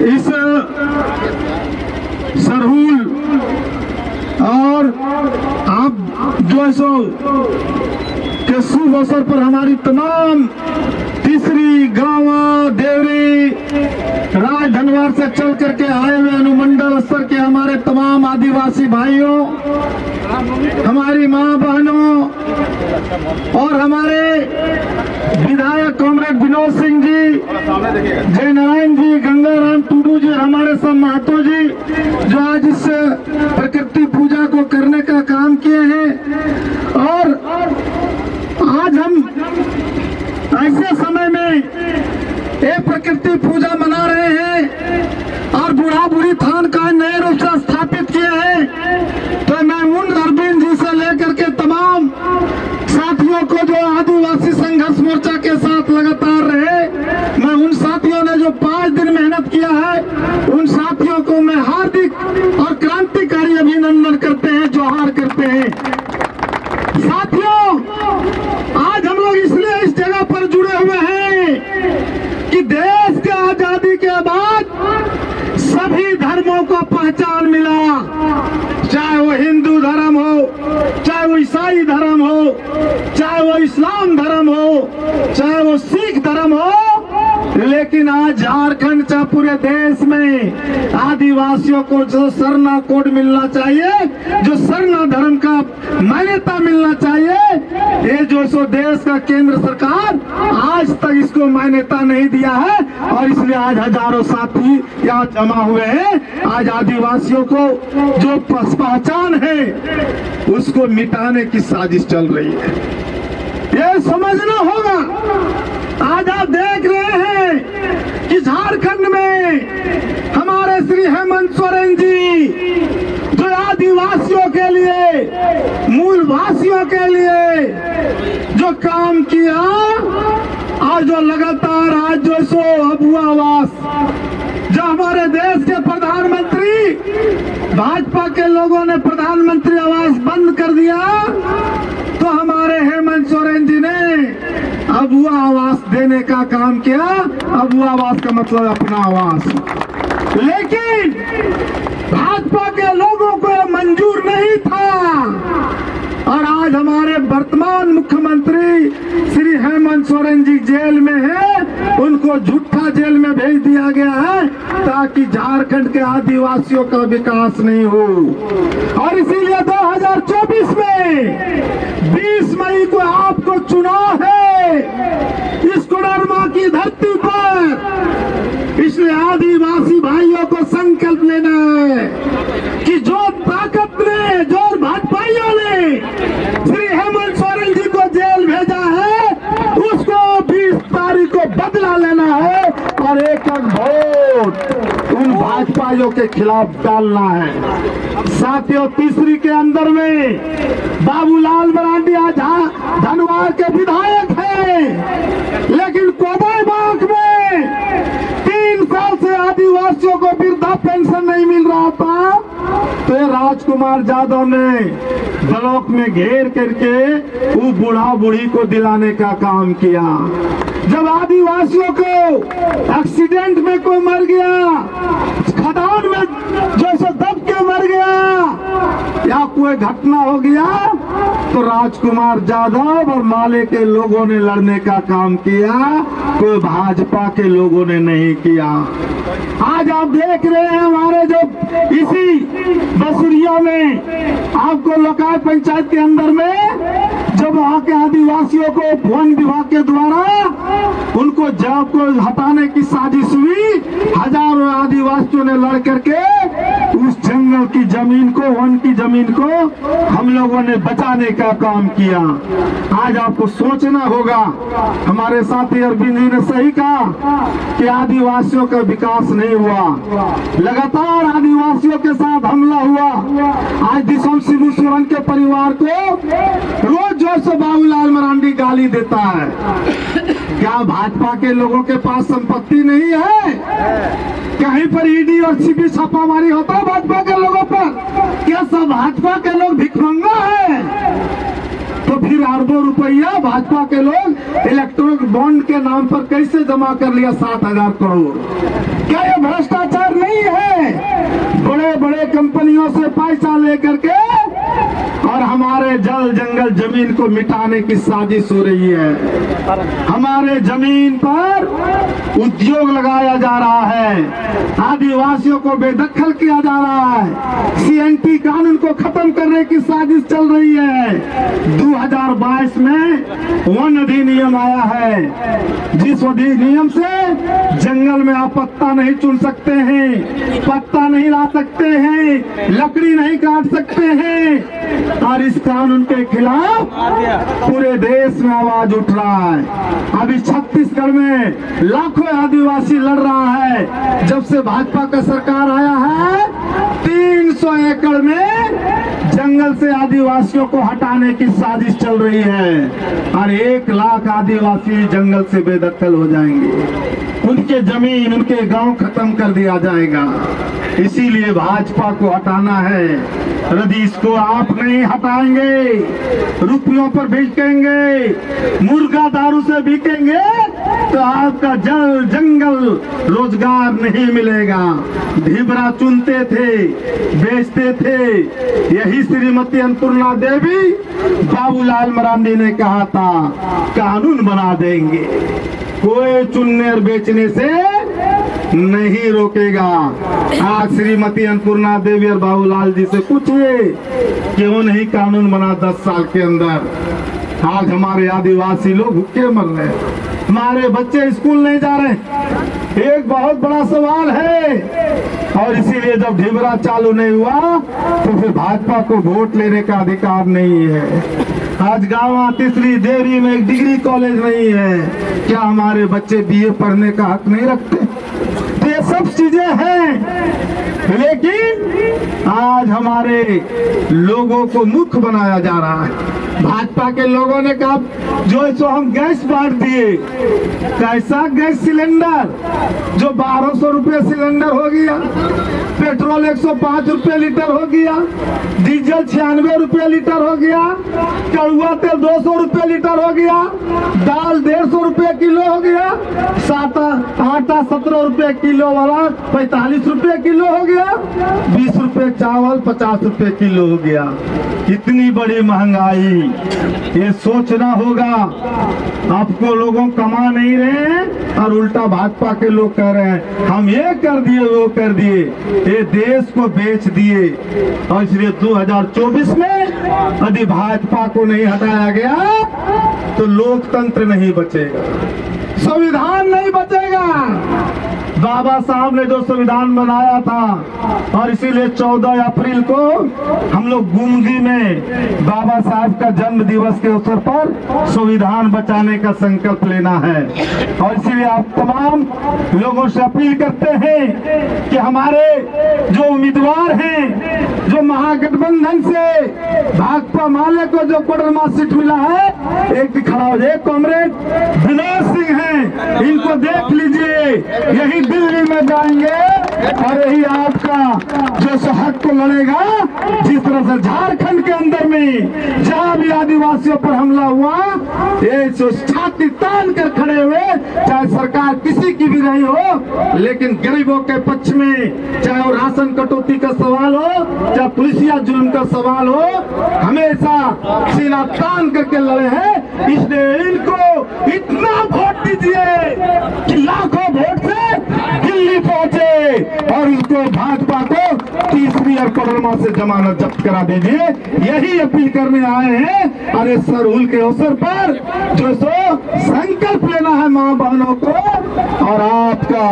इस सरहुल और आप जो है सो के शुभ अवसर पर हमारी तमाम तीसरी गांवा देवरी राज धनवार से चल करके आए हुए अनुमंडल स्तर के हमारे तमाम आदिवासी भाइयों, हमारी मां बहनों और हमारे विधायक कॉमरेड विनोद सिंह जी, जय नारायण जी, गंगाराम टूडू जी, हमारे सब महतो जी जो आज इस प्रकृति पूजा को करने का काम किए हैं। और आज हम ऐसे समय में एक प्रकृति पूजा मना रहे हैं और बूढ़ा बूढ़ी थान का नए रूप से स्थापित किए हैं। तो मैं उन अरविंद जी से लेकर के तमाम साथियों को जो आदिवासी संघर्ष मोर्चा के साथ लगातार रहे, मैं उन साथियों ने जो 5 दिन मेहनत किया है, उन साथियों को मैं हार्दिक और क्रांतिकारी अभिनंदन करते हैं, जोहार करते हैं। साथियों, आज हम लोग इसलिए इस जगह पर जुड़े हुए हैं कि देश के आजादी के बाद सभी धर्मों को पहचान मिला, चाहे वो हिंदू धर्म हो, चाहे वो ईसाई धर्म हो, चाहे वो इस्लाम धर्म हो, चाहे वो सिख धर्म हो। लेकिन आज झारखंड चाहे पूरे देश में आदिवासियों को जो सरना कोड मिलना चाहिए, जो सरना धर्म का मान्यता मिलना चाहिए, ये जो सो देश का केंद्र सरकार आज तक इसको मान्यता नहीं दिया है। और इसलिए आज हजारों साथी यहाँ जमा हुए हैं। आज आदिवासियों को जो पहचान है उसको मिटाने की साजिश चल रही है, ये समझना होगा। आज आप देख रहे हैं कि झारखंड में हमारे श्री हेमंत सोरेन जी जो आदिवासियों के लिए, मूल वासियों के लिए जो काम किया, आज जो लगातार आज जो सो अबुआ आवास, जो हमारे देश के प्रधानमंत्री, भाजपा के लोगों ने प्रधानमंत्री आवास बंद कर दिया, तो हमारे हेमंत सोरेन जी ने अबुआ आवास देने का काम किया। अबुआ आवास का मतलब अपना आवास, लेकिन भाजपा के लोगों को यह मंजूर नहीं था। और आज हमारे वर्तमान मुख्यमंत्री श्री हेमंत सोरेन जी जेल में है, उनको झूठा जेल में भेज दिया गया है ताकि झारखंड के आदिवासियों का विकास नहीं हो। और इसीलिए 2024 में 20 मई को आपको चुनाव है इस कोडरमा की धरती पर। इसलिए आदिवासी भाइयों को संकल्प लेना है कि जो ताकत ने, जो भाजपाइयों ने श्री हेमंत सोरेन जी को जेल भेजा है, उसको 20 तारीख को बदला लेना है और एक वोट उन भाजपाइयों के खिलाफ डालना है। साथियों, तीसरी के अंदर में बाबूलाल मरांडी आज धनवार के विधायक हैं, लेकिन कोडरबाग में 3 साल से आदिवासियों को वृद्धा पेंशन नहीं मिल रहा था, तो राजकुमार यादव ने ब्लॉक में घेर करके वो बूढ़ा बूढ़ी को दिलाने का काम किया। जब आदिवासियों को एक्सीडेंट में कोई मर गया, खदान में जैसे दब के मर गया या कोई घटना हो गया, तो राजकुमार यादव और माले के लोगों ने लड़ने का काम किया, कोई भाजपा के लोगों ने नहीं किया। आज आप देख रहे हैं हमारे जो इसी बसुरिया में आपको लोकाय पंचायत के अंदर में जब वहाँ के आदिवासियों को वन विभाग के द्वारा उनको जब को हटाने की साजिश हुई, हजारों आदिवासियों ने लड़ करके उस जंगल की जमीन को, वन की जमीन को हम लोगों ने बचाने का काम किया। आज आपको सोचना होगा, हमारे साथी अरविंद जी ने सही कहा कि आदिवासियों का विकास नहीं हुआ, लगातार आदिवासियों के साथ हमला हुआ। आज दिसम शिबू सोरेन के परिवार को रोज जोर से बाबूलाल मरांडी गाली देता है। क्या भाजपा के लोगों के पास संपत्ति नहीं है? कहीं पर ईडी और सीबी छापामारी होता है भाजपा के लोगों पर? क्या सब भाजपा के लोग भिखमंगा है? तो फिर अरबों रुपया भाजपा के लोग इलेक्ट्रॉनिक बॉन्ड के नाम पर कैसे जमा कर लिया 7,000 करोड़? क्या ये भ्रष्टाचार जमीन को मिटाने की साजिश हो रही है। हमारे जमीन पर उद्योग लगाया जा रहा है, आदिवासियों को बेदखल किया जा रहा है, सीएनटी कानून को खत्म करने की साजिश चल रही है। 2022 में वन अधिनियम आया है, जिस अधिनियम से जंगल में आप पत्ता नहीं चुन सकते हैं, पत्ता नहीं ला सकते हैं, लकड़ी नहीं काट सकते हैं, और इस कानून के खिलाफ पूरे देश में आवाज उठ रहा है। अभी छत्तीसगढ़ में लाखों आदिवासी लड़ रहा है। जब से भाजपा का सरकार आया है 300 एकड़ में जंगल से आदिवासियों को हटाने की साजिश चल रही है और 1 लाख आदिवासी जंगल से बेदखल हो जाएंगे। उनके जमीन, उनके गांव खत्म कर दिया जाएगा। इसीलिए भाजपा को हटाना है। यदि इसको आप नहीं हटाएंगे, रुपयों पर बिकेंगे, मुर्गा दारू से बिकेंगे, तो आपका जंगल रोजगार नहीं मिलेगा। ढिबरा चुनते थे, बेचते थे। यही श्रीमती अन्नपूर्णा देवी बाबूलाल मरांडी ने कहा था, कानून बना देंगे, कोई चुनने और बेचने से नहीं रोकेगा। आज श्रीमती अन्नपूर्णा देवी और बाबूलाल जी से पूछिए, क्यों नहीं कानून बना 10 साल के अंदर। आज हमारे आदिवासी लोग भूखे मर रहे हैं, हमारे बच्चे स्कूल नहीं जा रहे। एक बहुत बड़ा सवाल है, और इसीलिए जब ढिबरा चालू नहीं हुआ तो फिर भाजपा को वोट लेने का अधिकार नहीं है। आज गाँव तीसरी देवरी में एक डिग्री कॉलेज नहीं है, क्या हमारे बच्चे बीए पढ़ने का हक नहीं रखते? तो ये सब चीजें हैं, लेकिन आज हमारे लोगों को मूर्ख बनाया जा रहा है। भाजपा के लोगों ने कहा जो सो हम गैस बांट दिए। कैसा गैस सिलेंडर जो 1200 रुपये सिलेंडर हो गया, पेट्रोल 105 रुपये लीटर हो गया, डीजल 96 रुपये लीटर हो गया, कड़ुआ तेल 200 रुपये लीटर हो गया, दाल 150 रुपये किलो हो गया, आटा 17 रुपये किलो वाला 45 रुपये किलो हो गया, 20 रुपये चावल 50 रुपये किलो हो गया। इतनी बड़ी महंगाई, ये सोचना होगा। आपको लोगों कमा नहीं रहे हैं और उल्टा भाजपा के लोग कह रहे हैं हम ये कर दिए वो कर दिए, ये देश को बेच दिए। और इसलिए 2024 में यदि भाजपा को नहीं हटाया गया तो लोकतंत्र नहीं बचेगा, संविधान नहीं बचेगा। बाबा साहब ने जो संविधान बनाया था, और इसीलिए 14 अप्रैल को हम लोग गुमगी में बाबा साहब का जन्म दिवस के अवसर पर संविधान बचाने का संकल्प लेना है। और इसीलिए आप तमाम लोगों से अपील करते हैं कि हमारे जो उम्मीदवार हैं, जो महागठबंधन से भाकपा माले को जो कोडरमा सीट मिला है, एक खड़ा हो जाए, कॉमरेड विनोद सिंह हैं, इनको देख लीजिए। यही दिल्ली में जाएंगे और यही आपका जो हक को लड़ेगा। जिस तरह से झारखंड के अंदर में जहां भी आदिवासियों पर हमला हुआ, ये जो छाती तान कर खड़े हुए, चाहे सरकार किसी की भी रही हो, लेकिन गरीबों के पक्ष में, चाहे वो राशन कटौती का सवाल हो, चाहे पुलिसिया जुल्म का सवाल हो, हमेशा सीना तान करके लड़े हैं। इसलिए इनको इतना वोट दीजिए कि लाखों वोट से दिल्ली पहुंचे और उसको भाजपा को तीसरी और कोडरमा से जमानत जब्त करा दीजिए। यही अपील करने आए हैं। अरे सरहुल के अवसर पर जो सो संकल्प लेना है मां बहनों को, और आपका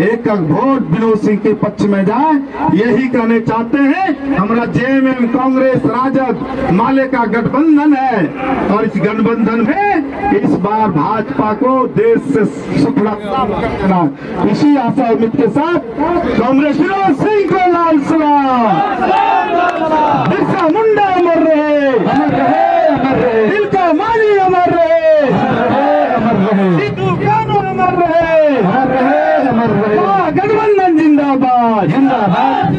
एक वोट विनोद सिंह के पक्ष में जाए, यही कहने चाहते हैं। हमारा जेएमएम, कांग्रेस, राजद, माले का गठबंधन है, और इस गठबंधन में इस बार भाजपा को देश से सुखड़ा करना। इसी आशा उम्मीद के साथ कांग्रेस विनोद सिंह को लाल सलाम। बिरसा मुंडा अमर रहे, दिल का मानी अमर रहे, सिद्धू कानून अमर रहे, मां गठबंधन जिंदाबाद, जिंदाबाद,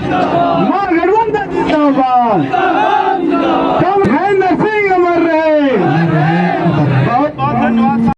मां गठबंधन जिंदाबाद, महेंद्र सिंह अमर